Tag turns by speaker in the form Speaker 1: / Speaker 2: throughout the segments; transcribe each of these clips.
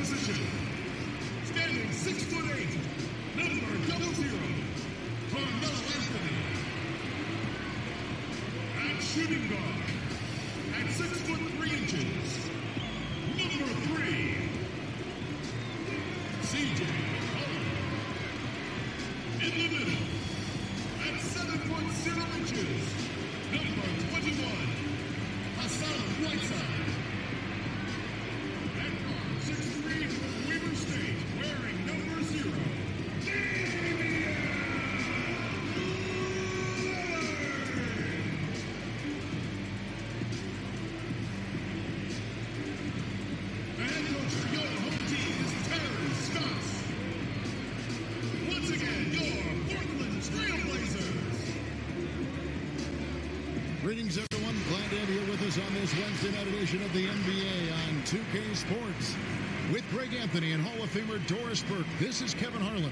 Speaker 1: position. Standing 6'8", number 00, Carmelo Anthony. At shooting guard, at 6'3", number 3, CJ McCollum. In the middle, at 7'0", number 21, Hassan Whiteside. At guard 6'3", from Weber State, wearing number 0, and coach for your home team is Terry Stotts. Once again, your Portland Trailblazers.
Speaker 2: Greetings, everyone. Glad to have you with us on this Wednesday night edition of the NBA on 2K Sports. With Greg Anthony and Hall of Famer Doris Burke, this is Kevin Harlan.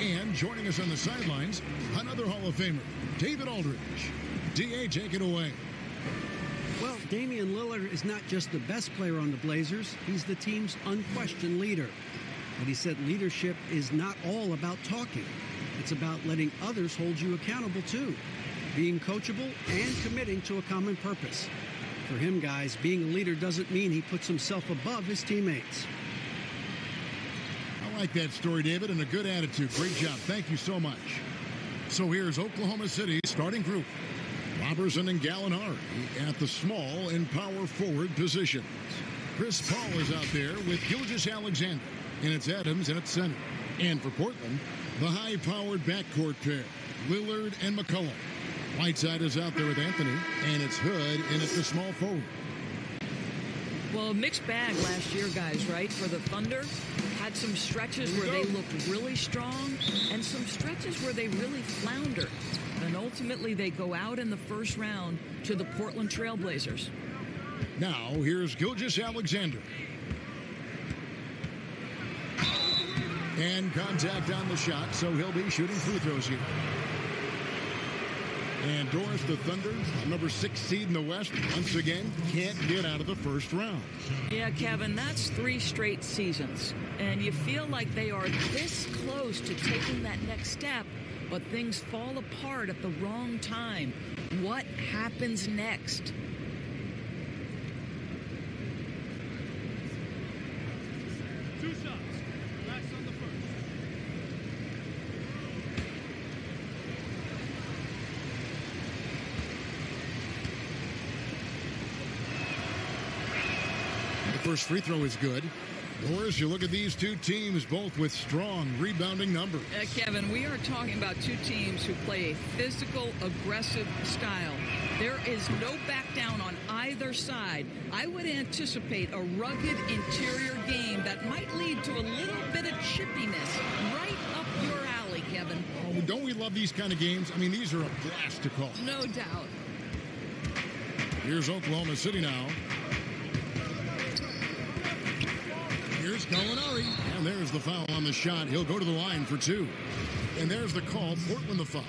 Speaker 2: And joining us on the sidelines, another Hall of Famer, David Aldridge. D.A., take it away.
Speaker 3: Well, Damian Lillard is not just the best player on the Blazers, he's the team's unquestioned leader. But he said leadership is not all about talking. It's about letting others hold you accountable too. Being coachable and committing to a common purpose. For him, guys, being a leader doesn't mean he puts himself above his teammates.
Speaker 2: I like that story, David, and a good attitude. Great job. Thank you so much. So here's Oklahoma City's starting group. Robertson and Gallinari at the small and power forward positions. Chris Paul is out there with Gilgeous-Alexander, and it's Adams and it's center. And for Portland, the high-powered backcourt pair, Lillard and McCollum. Whiteside is out there with Anthony, and it's Hood in at the small forward.
Speaker 4: Well, a mixed bag last year, guys, right? For the Thunder, had some stretches where they looked really strong and some stretches where they really floundered. And ultimately, they go out in the first round to the Portland Trailblazers.
Speaker 2: Now, here's Gilgeous-Alexander. And contact on the shot, so he'll be shooting free throws here. And Doris, the Thunder, number 6 seed in the West, once again, can't get out of the first round.
Speaker 4: Yeah, Kevin, that's 3 straight seasons. And you feel like they are this close to taking that next step, but things fall apart at the wrong time. What happens next?
Speaker 5: Two shots. Relax on the first.
Speaker 2: The first free throw is good. Doris, you look at these two teams, both with strong rebounding numbers.
Speaker 4: Kevin, we are talking about two teams who play a physical, aggressive style. There is no back down on either side. I would anticipate a rugged interior game that might lead to a little bit of chippiness right up your alley, Kevin.
Speaker 2: Oh, don't we love these kind of games? I mean, these are a blast to call.
Speaker 4: No doubt.
Speaker 2: Here's Oklahoma City now. Here's Gallinari, and there's the foul on the shot. He'll go to the line for 2. And there's the call. Portland the foul.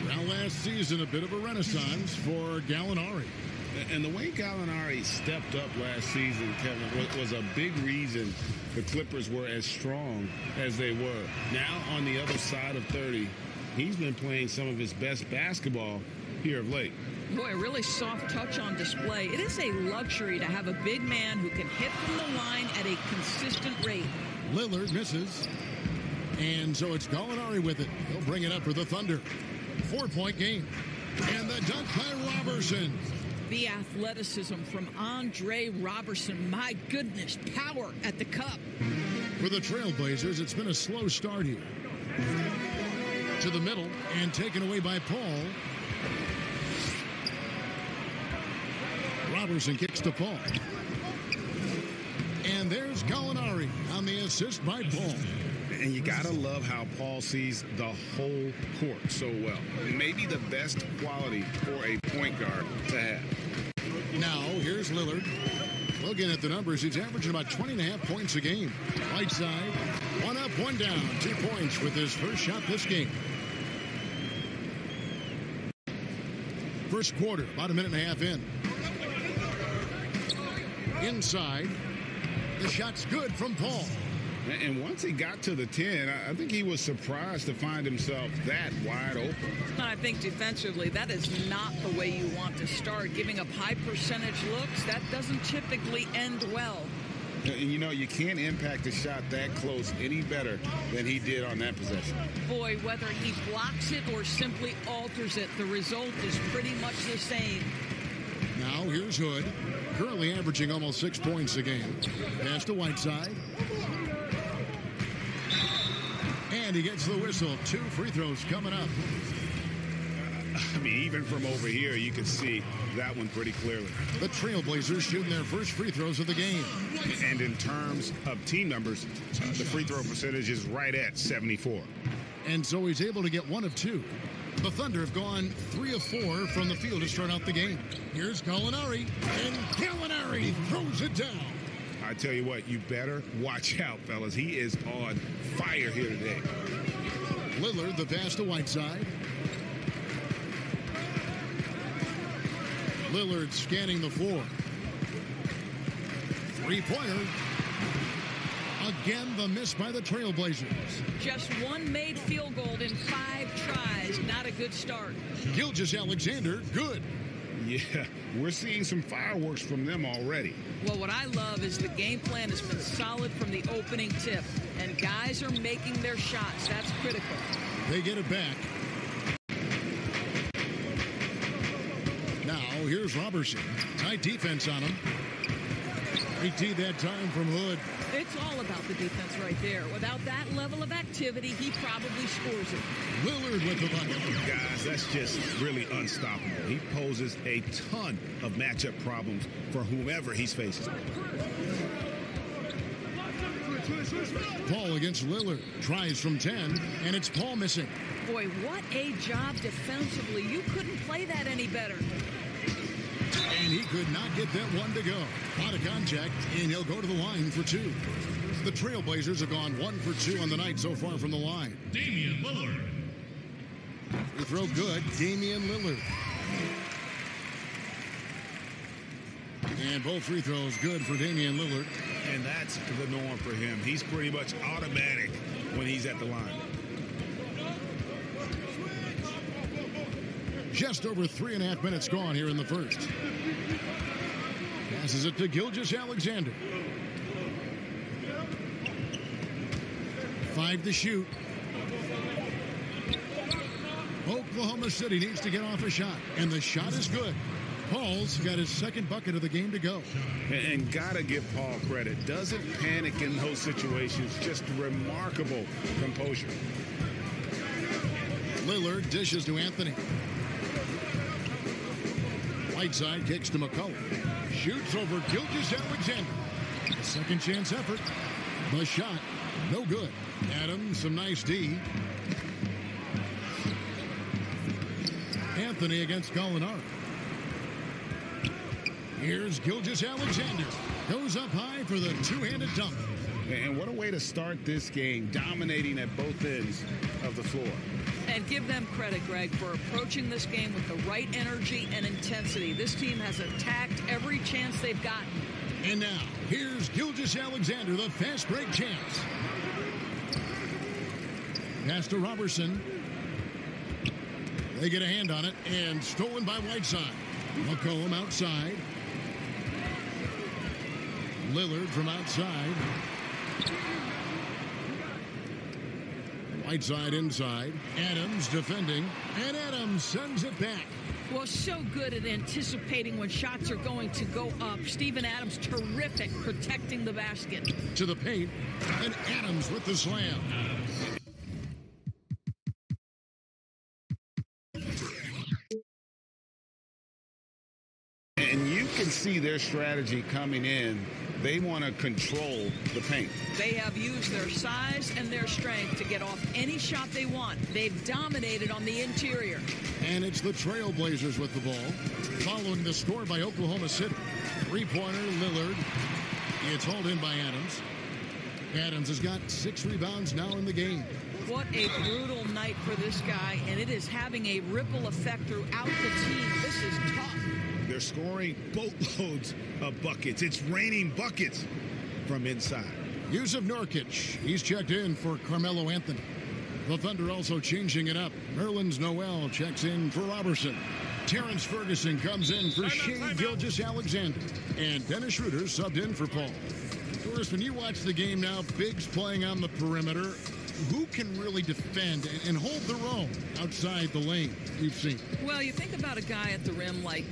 Speaker 2: Now last season, a bit of a renaissance for Gallinari.
Speaker 6: And the way Gallinari stepped up last season, Kevin, was a big reason the Clippers were as strong as they were. Now on the other side of 30, he's been playing some of his best basketball here of late.
Speaker 4: Boy, a really soft touch on display. It is a luxury to have a big man who can hit from the line at a consistent rate.
Speaker 2: Lillard misses. And so it's Gallinari with it. He'll bring it up for the Thunder. 4-point game. And the dunk by Robertson.
Speaker 4: The athleticism from Andre Robertson. My goodness, power at the cup.
Speaker 2: For the Trailblazers, it's been a slow start here. To the middle and taken away by Paul. Robertson kicks to Paul. And there's Gallinari on the assist by Paul.
Speaker 6: And you got to love how Paul sees the whole court so well. Maybe the best quality for a point guard to have.
Speaker 2: Now, here's Lillard. Looking at the numbers, he's averaging about 20.5 points a game. Right side, 1 up, 1 down, 2 points with his first shot this game. First quarter, about a minute and a half in. Inside, the shot's good from Paul.
Speaker 6: And once he got to the 10, I think he was surprised to find himself that wide open.
Speaker 4: I think defensively, that is not the way you want to start. Giving up high percentage looks, that doesn't typically end well.
Speaker 6: And you know, you can't impact the shot that close any better than he did on that possession.
Speaker 4: Boy, whether he blocks it or simply alters it, the result is pretty much the same.
Speaker 2: Now here's Hood, currently averaging almost 6 points a game. Pass to Whiteside. And he gets the whistle. 2 free throws coming up.
Speaker 6: I mean, even from over here, you can see that one pretty clearly.
Speaker 2: The Trailblazers shooting their first free throws of the game.
Speaker 6: And in terms of team numbers, the free throw percentage is right at 74.
Speaker 2: And so he's able to get 1 of 2. The Thunder have gone 3 of 4 from the field to start out the game. Here's Gallinari, and Gallinari throws it down.
Speaker 6: I tell you what, you better watch out, fellas. He is on fire here today.
Speaker 2: Lillard, the pass to Whiteside. Lillard scanning the floor. Three-pointer. Again, the miss by the Trailblazers.
Speaker 4: Just one made field goal in 5 tries. Not a good start.
Speaker 2: Gilgeous-Alexander, good.
Speaker 6: Yeah, we're seeing some fireworks from them already.
Speaker 4: Well, what I love is the game plan has been solid from the opening tip, and guys are making their shots. That's critical.
Speaker 2: They get it back. Now, here's Robertson. Tight defense on him. Great tee that time from Hood.
Speaker 4: It's all about the defense right there. Without that level of activity, he probably scores it.
Speaker 2: Lillard with the bucket.
Speaker 6: Guys, that's just really unstoppable. He poses a ton of matchup problems for whomever he's facing.
Speaker 2: Paul against Lillard. Tries from 10, and it's Paul missing.
Speaker 4: Boy, what a job defensively. You couldn't play that any better.
Speaker 2: And he could not get that one to go. Out of contact, and he'll go to the line for 2. The Trailblazers have gone 1 for 2 on the night so far from the line.
Speaker 1: Damian Lillard.
Speaker 2: Free throw good, Damian Lillard. And both free throws good for Damian Lillard.
Speaker 6: And that's the norm for him. He's pretty much automatic when he's at the line.
Speaker 2: Just over 3.5 minutes gone here in the first. Passes it to Gilgeous-Alexander. 5 to shoot. Oklahoma City needs to get off a shot, and the shot is good. Paul's got his second bucket of the game to go.
Speaker 6: And gotta give Paul credit. Doesn't panic in those situations. Just remarkable composure.
Speaker 2: Lillard dishes to Anthony. Whiteside kicks to McCullough. Shoots over Gilgeous-Alexander. Second chance effort. The shot, no good. Adams, some nice D. Anthony against Gallinari. Here's Gilgeous-Alexander. Goes up high for the two-handed dunk.
Speaker 6: And what a way to start this game, dominating at both ends of the floor.
Speaker 4: And give them credit, Greg, for approaching this game with the right energy and intensity. This team has attacked every chance they've gotten.
Speaker 2: And now, here's Gilgeous-Alexander, the fast break chance. Pass to Robertson. They get a hand on it, and stolen by Whiteside. McCollum outside. Lillard from outside. Whiteside inside. Adams defending. And Adams sends it back.
Speaker 4: Well, so good at anticipating when shots are going to go up. Steven Adams, terrific protecting the basket.
Speaker 2: To the paint. And Adams with the slam.
Speaker 6: And you can see their strategy coming in. They want to control the paint.
Speaker 4: They have used their size and their strength to get off any shot they want. They've dominated on the interior.
Speaker 2: And it's the Trailblazers with the ball. Following the score by Oklahoma City. Three-pointer, Lillard. It's hauled in by Adams. Adams has got 6 rebounds now in the game.
Speaker 4: What a brutal night for this guy, and it is having a ripple effect throughout the team. This is tough.
Speaker 6: They're scoring boatloads of buckets. It's raining buckets from inside.
Speaker 2: Yusuf Nurkic, he's checked in for Carmelo Anthony. The Thunder also changing it up. Nerlens Noel checks in for Robertson. Terrence Ferguson comes in for Shea Gilgeous-Alexander. And Dennis Schroeder subbed in for Paul. Doris, when you watch the game now, bigs playing on the perimeter, who can really defend and hold their own outside the lane you've seen?
Speaker 4: Well, you think about a guy at the rim like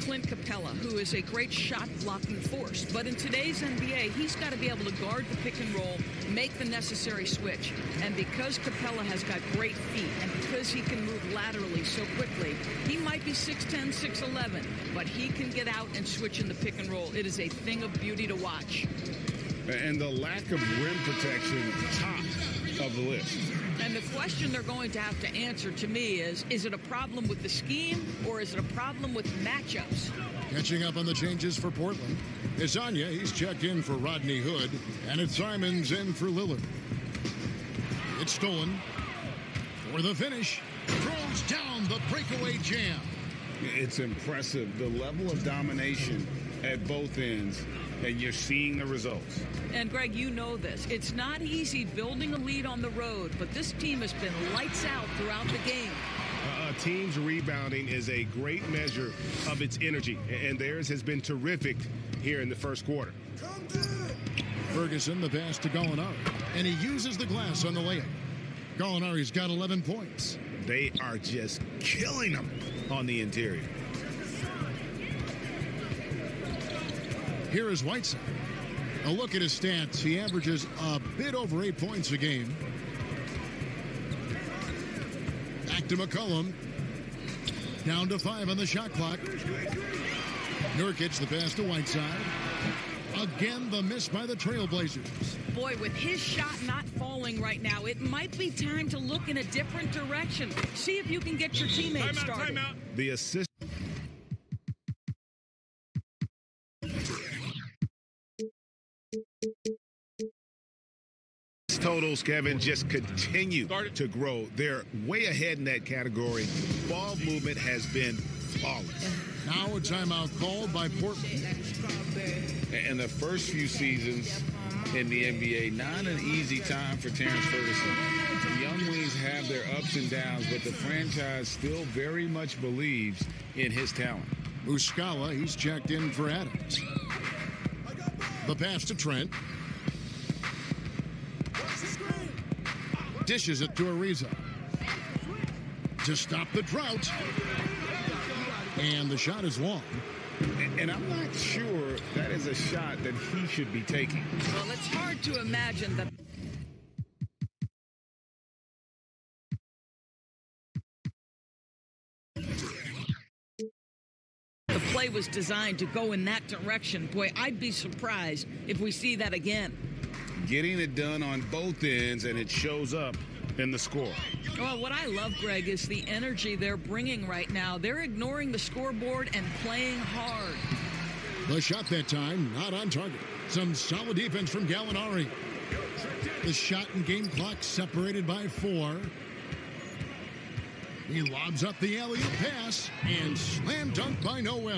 Speaker 4: Clint Capella, who is a great shot-blocking force. But in today's NBA, he's got to be able to guard the pick and roll, make the necessary switch. And because Capella has got great feet and because he can move laterally so quickly, he might be 6'10", 6'11", but he can get out and switch in the pick and roll. It is a thing of beauty to watch.
Speaker 6: And the lack of rim protection, top of the list.
Speaker 4: And the question they're going to have to answer to me is it a problem with the scheme or is it a problem with matchups?
Speaker 2: Catching up on the changes for Portland. It's Anya, he's checked in for Rodney Hood, and it's Simons in for Lillard. It's stolen for the finish. Throws down the breakaway jam.
Speaker 6: It's impressive, the level of domination at both ends, and you're seeing the results.
Speaker 4: And Greg, you know this. It's not easy building a lead on the road, but this team has been lights out throughout the game.
Speaker 7: A team's rebounding is a great measure of its energy, and theirs has been terrific here in the first quarter.
Speaker 2: Ferguson, the pass to Gallinari, and he uses the glass on the layup. Gallinari's got 11 points.
Speaker 7: They are just killing them on the interior.
Speaker 2: Here is Whiteside. A look at his stats. He averages a bit over 8 points a game. Back to McCollum. Down to 5 on the shot clock. Nurkic, the pass to Whiteside. Again, the miss by the Trailblazers.
Speaker 4: Boy, with his shot not falling right now, it might be time to look in a different direction. See if you can get your teammates started.
Speaker 7: Timeout. The assist. Totals, Kevin, just continue to grow. They're way ahead in that category. Ball movement has been flawless.
Speaker 2: Now a timeout called by Portland.
Speaker 6: And the first few seasons in the NBA, not an easy time for Terrence Ferguson. The young wings have their ups and downs, but the franchise still very much believes in his talent.
Speaker 2: Muscala, he's checked in for Adams. The pass to Trent. Dishes it to Ariza to stop the drought. And the shot is long.
Speaker 6: And I'm not sure that is a shot that he should be taking.
Speaker 4: Well, it's hard to imagine that. The play was designed to go in that direction. Boy, I'd be surprised if we see that again.
Speaker 6: Getting it done on both ends, and it shows up in the score.
Speaker 4: Well, what I love, Greg, is the energy they're bringing right now. They're ignoring the scoreboard and playing hard.
Speaker 2: The shot that time, not on target. Some solid defense from Gallinari. The shot and game clock separated by 4. He lobs up the alley-oop pass and slam dunk by Noel.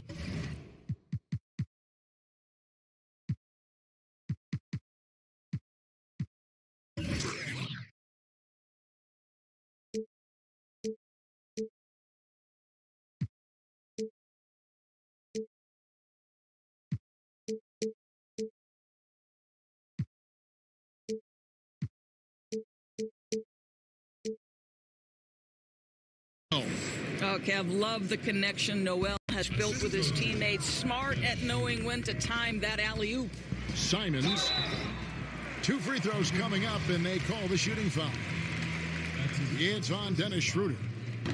Speaker 4: Oh, Kev, love the connection Noel has built with his teammates. Smart at knowing when to time that alley-oop.
Speaker 2: Simons. 2 free throws coming up, and they call the shooting foul. It's on Dennis Schroeder.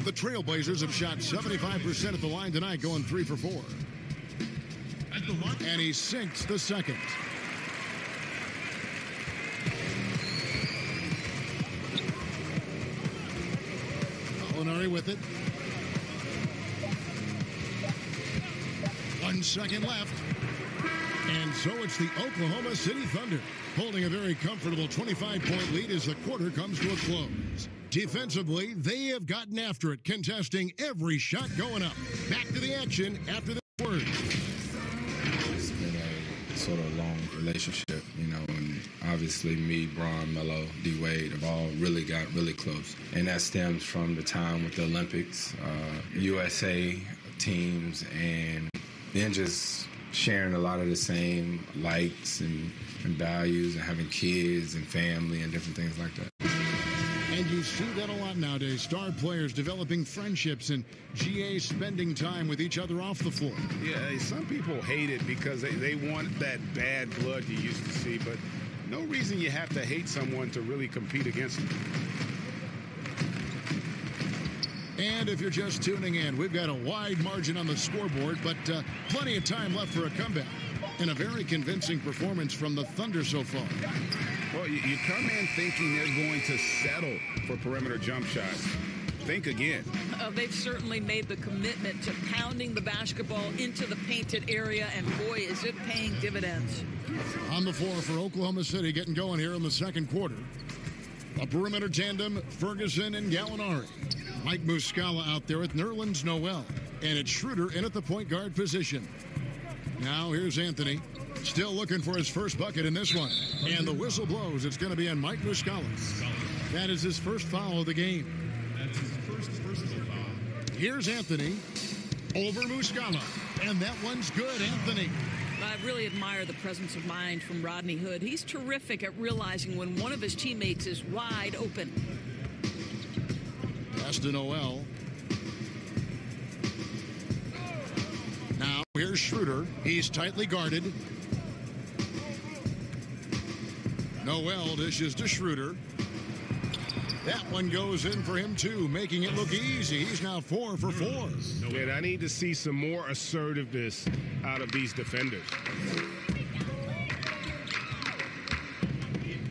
Speaker 2: The Trailblazers have shot 75% at the line tonight, going 3 for 4. And he sinks the second. Gallinari with it. 1 second left. And so it's the Oklahoma City Thunder holding a very comfortable 25-point lead as the quarter comes to a close. Defensively, they have gotten after it, contesting every shot going up. Back to the action after the word.
Speaker 8: It's been a sort of long relationship, you know, and obviously obviously me, Braun, Melo, D-Wade have all really got really close. And that stems from the time with the Olympics, USA teams, and then just sharing a lot of the same likes and values and having kids and family and different things like that.
Speaker 2: And you see that a lot nowadays. Star players developing friendships and GA spending time with each other off the floor.
Speaker 6: Yeah, some people hate it because they want that bad blood you used to see, but no reason you have to hate someone to really compete against them.
Speaker 2: And if you're just tuning in, we've got a wide margin on the scoreboard, but plenty of time left for a comeback. And a very convincing performance from the Thunder so far.
Speaker 6: Well, you come in thinking they're going to settle for perimeter jump shots. Think again.
Speaker 4: They've certainly made the commitment to pounding the basketball into the painted area, and boy, is it paying dividends.
Speaker 2: On the floor for Oklahoma City, getting going here in the second quarter. A perimeter tandem, Ferguson and Gallinari. Mike Muscala out there with Nerlens Noel. And it's Schroeder in at the point guard position. Now here's Anthony. Still looking for his first bucket in this one. And the whistle blows. It's going to be on Mike Muscala. That is his first foul of the game.
Speaker 1: That's his first personal foul.
Speaker 2: Here's Anthony over Muscala. And that one's good, Anthony.
Speaker 4: I really admire the presence of mind from Rodney Hood. He's terrific at realizing when one of his teammates is wide open.
Speaker 2: Pass to Noel. Now here's Schroeder. He's tightly guarded. Noel dishes to Schroeder. That one goes in for him too, making it look easy. He's now 4 for 4.
Speaker 6: Man, I need to see some more assertiveness out of these defenders.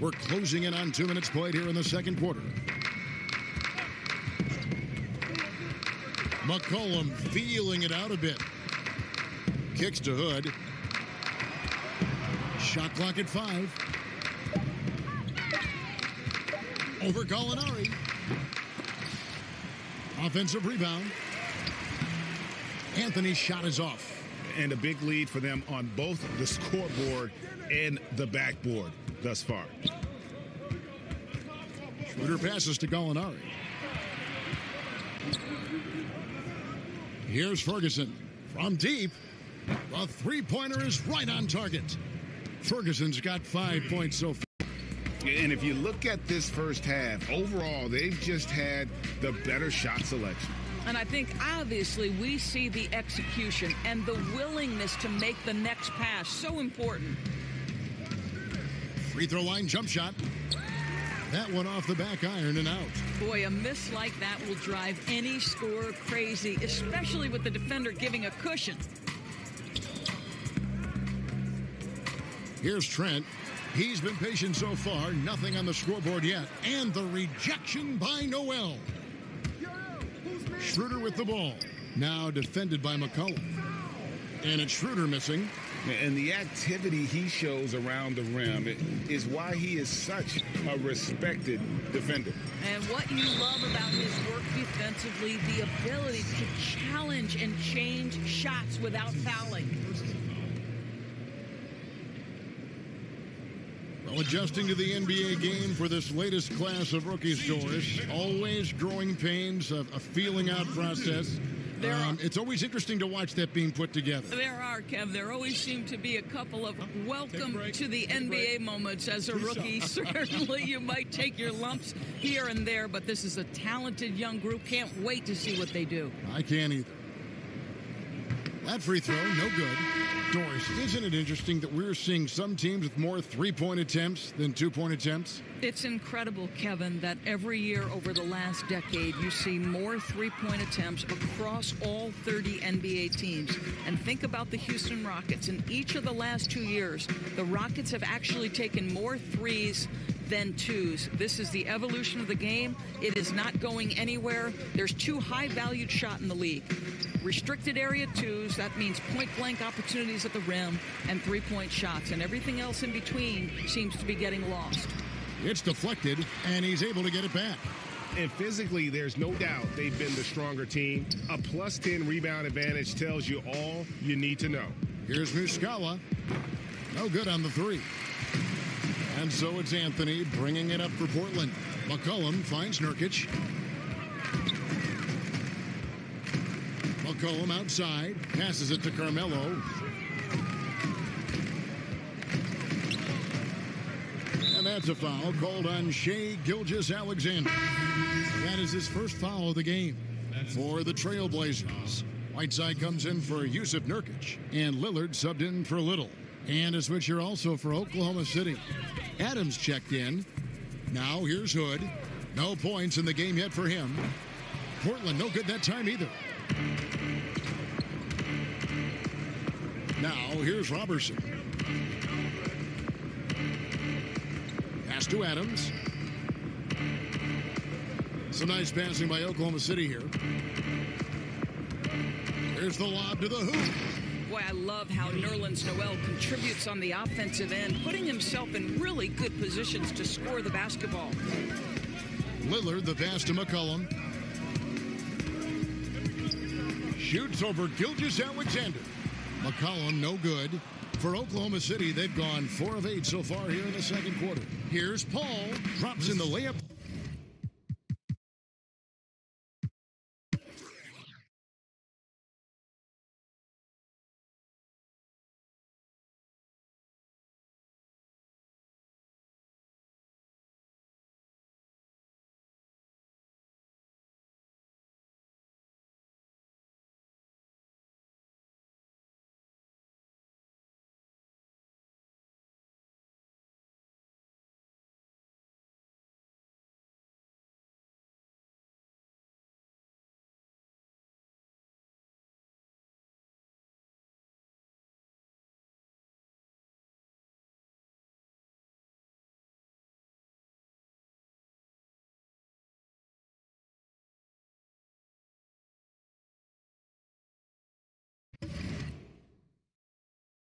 Speaker 2: We're closing in on 2 minutes played here in the second quarter. McCollum feeling it out a bit. Kicks to Hood. Shot clock at 5. Over Gallinari. Offensive rebound. Anthony's shot is off.
Speaker 6: And a big lead for them on both the scoreboard and the backboard thus far.
Speaker 2: Schroeder passes to Gallinari. Here's Ferguson from deep. The three-pointer is right on target. Ferguson's got 5 points so far.
Speaker 6: And if you look at this first half, overall, they've just had the better shot selection.
Speaker 4: And I think, obviously, we see the execution and the willingness to make the next pass so important.
Speaker 2: Free throw line jump shot. That one off the back iron and out.
Speaker 4: Boy, a miss like that will drive any scorer crazy, especially with the defender giving a cushion.
Speaker 2: Here's Trent. He's been patient so far. Nothing on the scoreboard yet. And the rejection by Noel. Schroeder with the ball. Now defended by McCollum. And it's Schroeder missing.
Speaker 6: And the activity he shows around the rim is why he is such a respected defender.
Speaker 4: And what you love about his work defensively, the ability to challenge and change shots without fouling.
Speaker 2: Well, adjusting to the NBA game for this latest class of rookies, Doris. Always growing pains, a feeling out process. It's always interesting to watch that being put together.
Speaker 4: There are, Kev. There always seem to be a couple of welcome to the NBA moments as a rookie. Certainly you might take your lumps here and there, but this is a talented young group. Can't wait to see what they do.
Speaker 2: I can't either. That free throw, no good. Doris, isn't it interesting that we're seeing some teams with more three-point attempts than two-point attempts?
Speaker 4: It's incredible, Kevin, that every year over the last decade, you see more three-point attempts across all 30 NBA teams. And think about the Houston Rockets. In each of the last 2 years, the Rockets have actually taken more threes than twos. This is the evolution of the game. It is not going anywhere. There's 2 high-valued shots in the league. Restricted area twos, that means point-blank opportunities at the rim, and three-point shots. And everything else in between seems to be getting lost.
Speaker 2: It's deflected, and he's able to get it back.
Speaker 6: And physically, there's no doubt they've been the stronger team. A plus 10 rebound advantage tells you all you need to know.
Speaker 2: Here's Muscala. No good on the three. And so it's Anthony bringing it up for Portland. McCollum finds Nurkic. McCollum outside, passes it to Carmelo. And that's a foul called on Shai Gilgeous-Alexander. That is his first foul of the game for the Trailblazers. Whiteside comes in for Yusuf Nurkic, and Lillard subbed in for Little. And a switcher also for Oklahoma City. Adams checked in. Now here's Hood. No points in the game yet for him. Portland no good that time either. Now here's Robertson. Pass to Adams. Some nice passing by Oklahoma City here. Here's the lob to the hoop.
Speaker 4: Boy, I love how Nerlens Noel contributes on the offensive end, putting himself in really good positions to score the basketball.
Speaker 2: Lillard, the pass to McCollum. Shoots over Gilgeous-Alexander. McCollum, no good. For Oklahoma City, they've gone 4 of 8 so far here in the second quarter. Here's Paul. Drops in the layup.